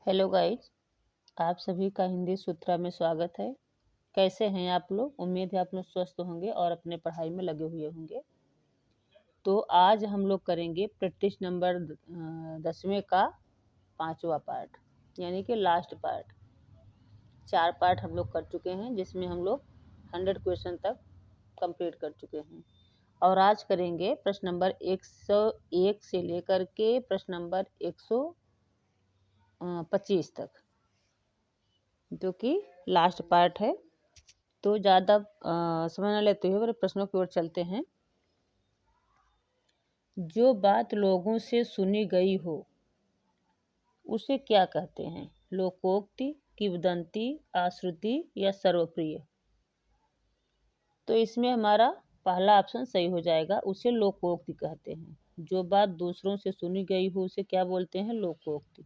Hello guys, आप सभी का हिंदी सूत्रा में स्वागत है। कैसे हैं आप लोग? उम्मीद है आप लोग स्वस्थ होंगे और अपने पढ़ाई में लगे हुए होंगे। तो आज हम लोग करेंगे प्रैक्टिस नंबर 10वें का 5वां पार्ट, यानी कि लास्ट पार्ट। 4 पार्ट हम लोग कर चुके हैं, जिसमें हम लोग 100 क्वेश्चन तक कंप्लीट कर चुके हैं। और आज करेंगे प्रश्न नंबर 101 से लेकर के प्रश्न नंबर 125 तक, जो कि लास्ट पार्ट है। तो ज़्यादा समय न लेते हुए प्रश्नों की ओर चलते हैं। जो बात लोगों से सुनी गई हो उसे क्या कहते हैं? लोकोक्ति, किंवदंती, आश्रुति या सर्वप्रिय? तो इसमें हमारा पहला ऑप्शन सही हो जाएगा, उसे लोकोक्ति कहते हैं। जो बात दूसरों से सुनी गई हो उसे क्या बोलते हैं? लोकोक्ति।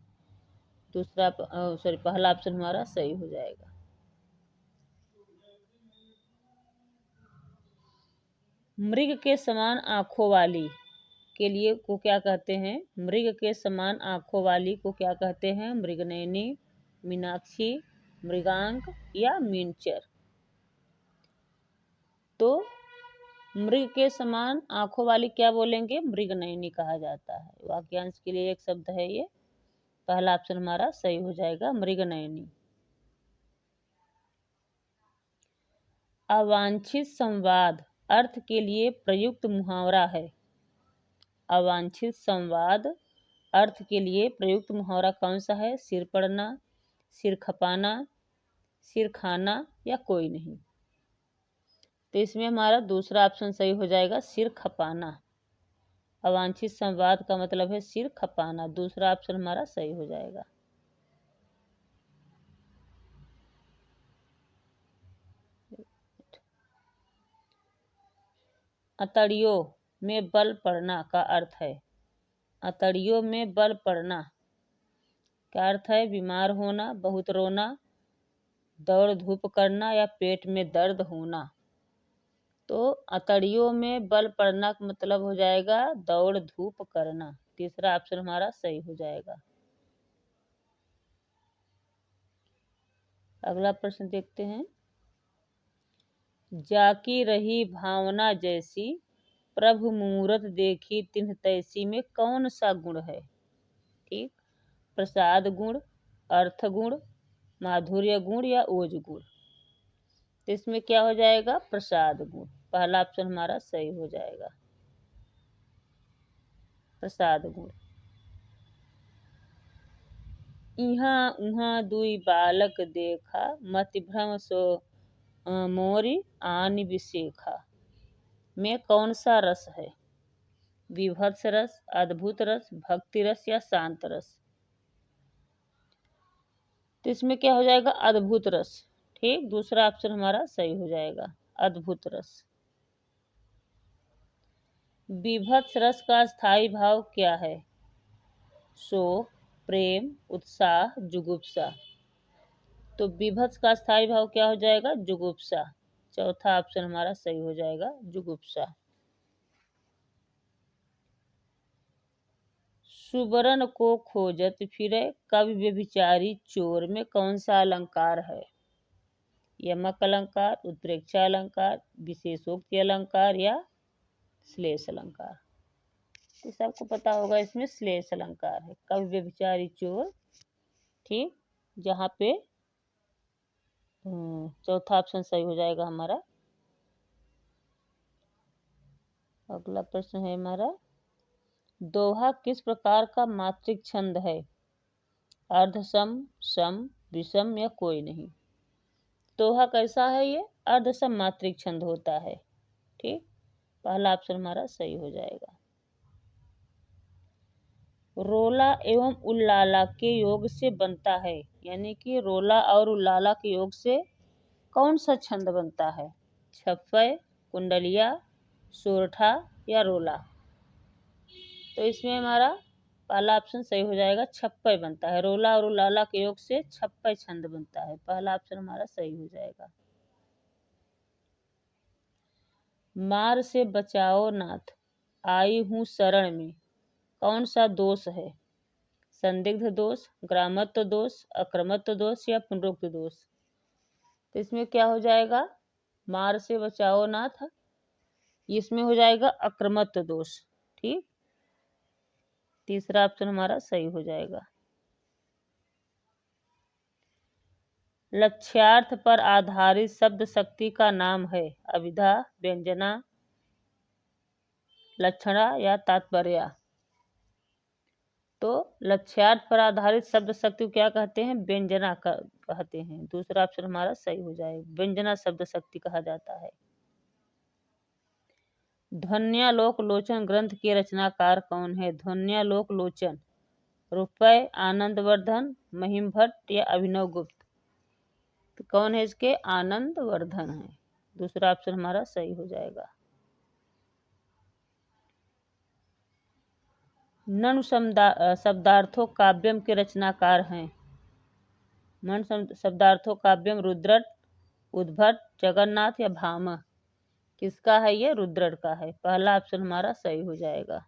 पहला ऑप्शन हमारा सही हो जाएगा। मृग के समान आंखों वाली के लिए को क्या कहते हैं? मृग के समान आंखों वाली को क्या कहते हैं? मृगनयनी, मीनाक्षी, मृगांक या मीनचर? तो मृग के समान आंखों वाली क्या बोलेंगे? मृगनयनी कहा जाता है। वाक्यांश के लिए एक शब्द है ये। पहला ऑप्शन हमारा सही हो जाएगा, मृगनयनी। अवांछित संवाद अर्थ के लिए प्रयुक्त मुहावरा है। अवांछित संवाद अर्थ के लिए प्रयुक्त मुहावरा कौन सा है? सिर पड़ना, सिर खपाना, सिर खाना या कोई नहीं? तो इसमें हमारा दूसरा ऑप्शन सही हो जाएगा, सिर खपाना। अवांछित संवाद का मतलब है सिर खपाना। दूसरा ऑप्शन हमारा सही हो जाएगा। अतड़ियों में बल पड़ना का अर्थ है। अतड़ियों में बल पड़ना का अर्थ है बीमार होना, बहुत रोना, दौड़ धूप करना या पेट में दर्द होना। तो अतड़ियों में बल पड़ना का मतलब हो जाएगा दौड़ धूप करना। तीसरा ऑप्शन हमारा सही हो जाएगा। अगला प्रश्न देखते हैं। जाकी रही भावना जैसी, प्रभु मूरत देखी तिन्ह तैसी में कौन सा गुण है? ठीक, प्रसाद गुण, अर्थ गुण, माधुर्य गुण या ओज गुण? तो इसमें क्या हो जाएगा? प्रसाद गुण। पहला ऑप्शन हमारा सही हो जाएगा, प्रसाद गुण। इहाँ उहाँ दुई बालक देखा, मति भ्रम सो मोरी आनि विशेखा में कौन सा रस है? विभत्स रस, अद्भुत रस, भक्ति रस या शांत रस? तो इसमें क्या हो जाएगा? अद्भुत रस। ठीक, दूसरा ऑप्शन हमारा सही हो जाएगा, अद्भुत रस। विभत्स रस का स्थायी भाव क्या है? शोक, प्रेम, उत्साह, जुगुप्सा? तो विभत्स का स्थायी भाव क्या हो जाएगा? जुगुप्सा। चौथा ऑप्शन हमारा सही हो जाएगा, जुगुप्सा। सुबरन को खोजत फिरे कवि व्यभिचारी चोर में कौन सा अलंकार है? यमक अलंकार, उत्प्रेक्षा अलंकार, विशेषोक्ति अलंकार या श्लेष अलंकार? तो सबको पता होगा इसमें श्लेष अलंकार है, कवि व्यभिचारी चोर। ठीक, जहाँ पे चौथा ऑप्शन सही हो जाएगा हमारा। अगला प्रश्न है हमारा, दोहा किस प्रकार का मात्रिक छंद है? अर्धसम, सम, विषम या कोई नहीं? दोहा कैसा है? ये अर्धसम मात्रिक छंद होता है। ठीक, पहला ऑप्शन हमारा सही हो जाएगा। रोला एवं उल्लाला के योग से बनता है, यानी कि रोला और उल्लाला के योग से कौन सा छंद बनता है? छप्पय, कुंडलिया, सोरठा या रोला? तो इसमें हमारा पहला ऑप्शन सही हो जाएगा, छप्पय बनता है। रोला और उल्लाला के योग से छप्पय छंद बनता है। पहला ऑप्शन हमारा सही हो जाएगा। मार से बचाओ नाथ आई हूँ शरण में कौन सा दोष है? संदिग्ध दोष, ग्रामत्व दोष, अक्रमत्व दोष या पुनरुक्त दोष। तो इसमें क्या हो जाएगा, मार से बचाओ नाथ, इसमें हो जाएगा अक्रमत्व दोष। ठीक, तीसरा ऑप्शन हमारा सही हो जाएगा। लक्ष्यार्थ पर आधारित शब्द शक्ति का नाम है अभिधा, व्यंजना, लक्षणा या तात्पर्य। तो लक्ष्यार्थ पर आधारित शब्द शक्ति को क्या कहते हैं, व्यंजना कहते हैं। दूसरा ऑप्शन हमारा सही हो जाएगा, व्यंजना शब्द शक्ति कहा जाता है। ध्वन्यालोक लोचन ग्रंथ के रचनाकार कौन है। ध्वन्यालोक लोचन रुपय, आनंदवर्धन, महिम भट्ट या अभिनव गुप्त। तो कौन है इसके, आनंदवर्धन है। दूसरा ऑप्शन हमारा सही हो जाएगा। ननु शब्दार्थो काव्यम के रचनाकार हैं। ननु शब्दार्थो काव्यम रुद्रट, उद्भट, जगन्नाथ या भामह। किसका है ये, रुद्रट का है। पहला ऑप्शन हमारा सही हो जाएगा।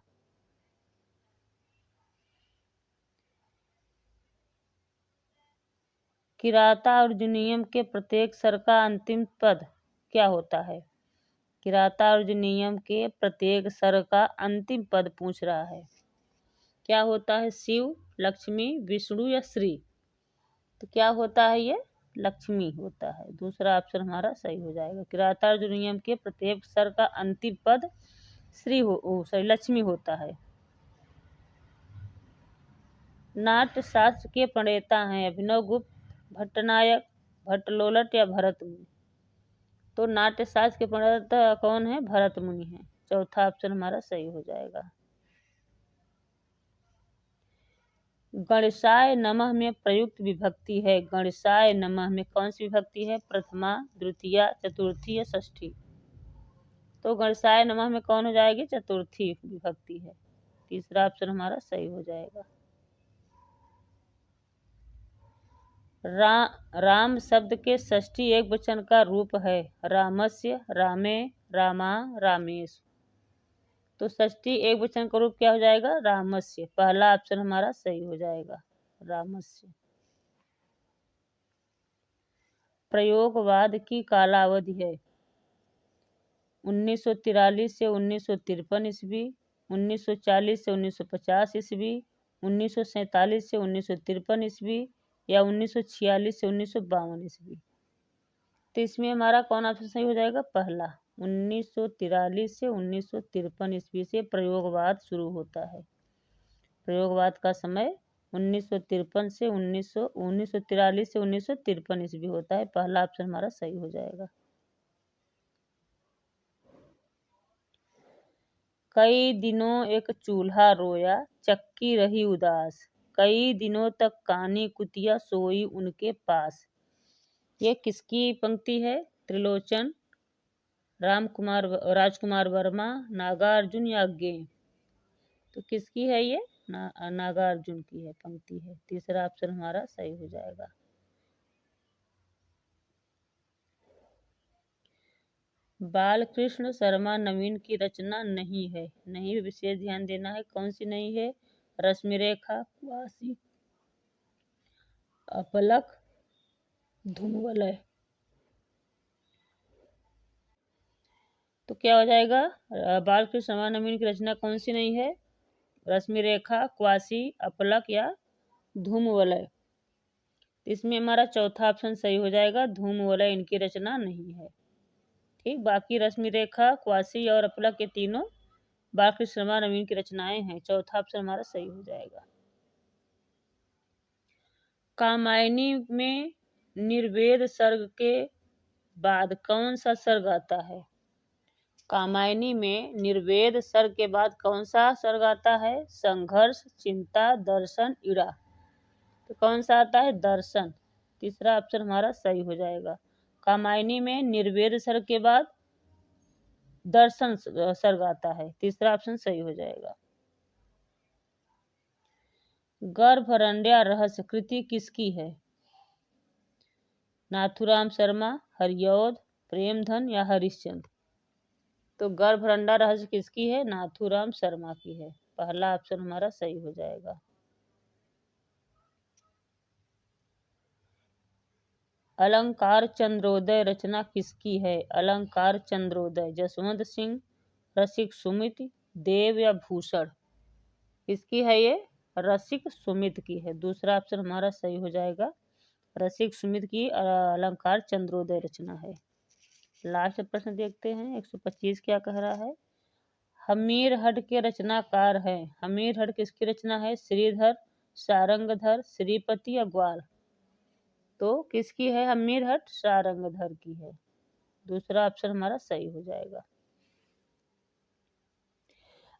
किराता अर्जुनीयम के प्रत्येक स्वर का अंतिम पद क्या होता है। किराता अर्जुनीयम के प्रत्येक स्वर का अंतिम पद पूछ रहा है, क्या होता है, शिव, लक्ष्मी, विष्णु या श्री। तो क्या होता है ये, लक्ष्मी होता है। दूसरा ऑप्शन हमारा सही हो जाएगा। किराता अर्जुनीयम के प्रत्येक स्वर का अंतिम पद लक्ष्मी होता है। नाट्य शास्त्र के प्रणेता हैं अभिनव गुप्त, भट्टनायक, भट्टलोलट या भरत मुनि। तो नाट्य शास्त्र के प्रणेता कौन है, भरत मुनि है। चौथा ऑप्शन हमारा सही हो जाएगा। गणेशाय नमः में प्रयुक्त विभक्ति है। गणेशाय नमः में कौन सी विभक्ति है, प्रथमा, द्वितीया, चतुर्थी या षष्ठी। तो गणेशाय नमः में कौन हो जाएगी, चतुर्थी विभक्ति है। तीसरा ऑप्शन हमारा सही हो जाएगा। राम शब्द के षष्ठी एक वचन का रूप है रामस्य, रामे, रामा, रामेश। तो षष्ठी एक वचन का रूप क्या हो जाएगा, रामस्य। पहला ऑप्शन हमारा सही हो जाएगा, रामस्य। प्रयोगवाद की कालावधि है 1943 से 1953 ईस्वी, 1940 से 1950 ईस्वी, 1947 से 1953 ईस्वी या 1946 से 1952 ईस्वी। तो इसमें हमारा कौन ऑप्शन सही हो जाएगा, पहला। 1943 से 1953 ईस्वी से प्रयोगवाद शुरू होता है। प्रयोगवाद का समय 1943 से 1953 ईस्वी होता है। पहला ऑप्शन हमारा सही हो जाएगा। कई दिनों एक चूल्हा रोया, चक्की रही उदास, कई दिनों तक कानी कुतिया सोई उनके पास। ये किसकी पंक्ति है, त्रिलोचन, राजकुमार वर्मा, नागार्जुन या अज्ञेय। तो किसकी है ये, नागार्जुन की है पंक्ति है। तीसरा ऑप्शन हमारा सही हो जाएगा। बालकृष्ण शर्मा नवीन की रचना नहीं है। नहीं विशेष ध्यान देना है, कौन सी नहीं है, रश्मिरेखा, वासी, अपलक, धूमवलय। तो क्या हो जाएगा, बालकृष्ण शर्मा नवीन की रचना कौन सी नहीं है, रश्मिरेखा, क्वासी, अपलक या धूमवलय। इसमें हमारा चौथा ऑप्शन सही हो जाएगा, धूमवलय इनकी रचना नहीं है। ठीक, बाकी रश्मिरेखा, क्वासी और अपलक के तीनों बालकृष्ण शर्मा नवीन की रचनाएं हैं। चौथा ऑप्शन हमारा सही हो जाएगा। कामायनी में निर्वेद सर्ग के बाद कौन सा सर्ग आता है। कामायनी में निर्वेद सर्ग के बाद कौन सा सर्ग आता है, संघर्ष, चिंता, दर्शन, इड़ा। तो कौन सा आता है, दर्शन। तीसरा ऑप्शन हमारा सही हो जाएगा। कामायनी में निर्वेद सर्ग के बाद दर्शन सर्ग आता है। तीसरा ऑप्शन सही हो जाएगा। गर्भरंड्या रहस्य कृति किसकी है, नाथुराम शर्मा, हरिऔध, प्रेमधन या हरिश्चंद्र। तो गर्भरंडा रहस्य किसकी है, नाथुराम शर्मा की है। पहला ऑप्शन हमारा सही हो जाएगा। अलंकार चंद्रोदय रचना किसकी है? अलंकार चंद्रोदय जसवंत सिंह, रसिक सुमित, देव या भूषण? किसकी है ये? रसिक सुमित की है। दूसरा ऑप्शन हमारा सही हो जाएगा। रसिक सुमित की अलंकार चंद्रोदय रचना है। लास्ट प्रश्न देखते हैं 125 क्या कह रहा है। हमीरहठ के रचनाकार हैं। हमीरहठ किसकी रचना है? श्रीधर, सारंगधर, श्रीपति या ग्वाल? तो किसकी है हमीरहठ? सारंगधर की है। दूसरा ऑप्शन हमारा सही हो जाएगा।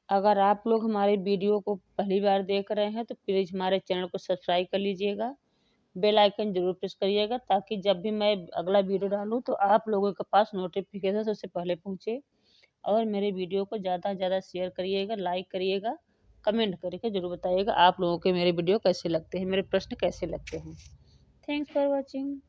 अगर आप लोग हमारे वीडियो को पहली बार देख रहे हैं तो प्लीज़ हमारे चैनल को सब्सक्राइब कर लीजिएगा, बेल आइकन जरूर प्रेस करिएगा ताकि जब भी मैं अगला वीडियो डालूं तो आप लोगों के पास नोटिफिकेशन सबसे पहले पहुंचे। और मेरे वीडियो को ज़्यादा से ज़्यादा शेयर करिएगा, लाइक करिएगा, कमेंट करके जरूर बताइएगा आप लोगों के मेरे वीडियो कैसे लगते हैं, मेरे प्रश्न कैसे लगते हैं। Thanks for watching.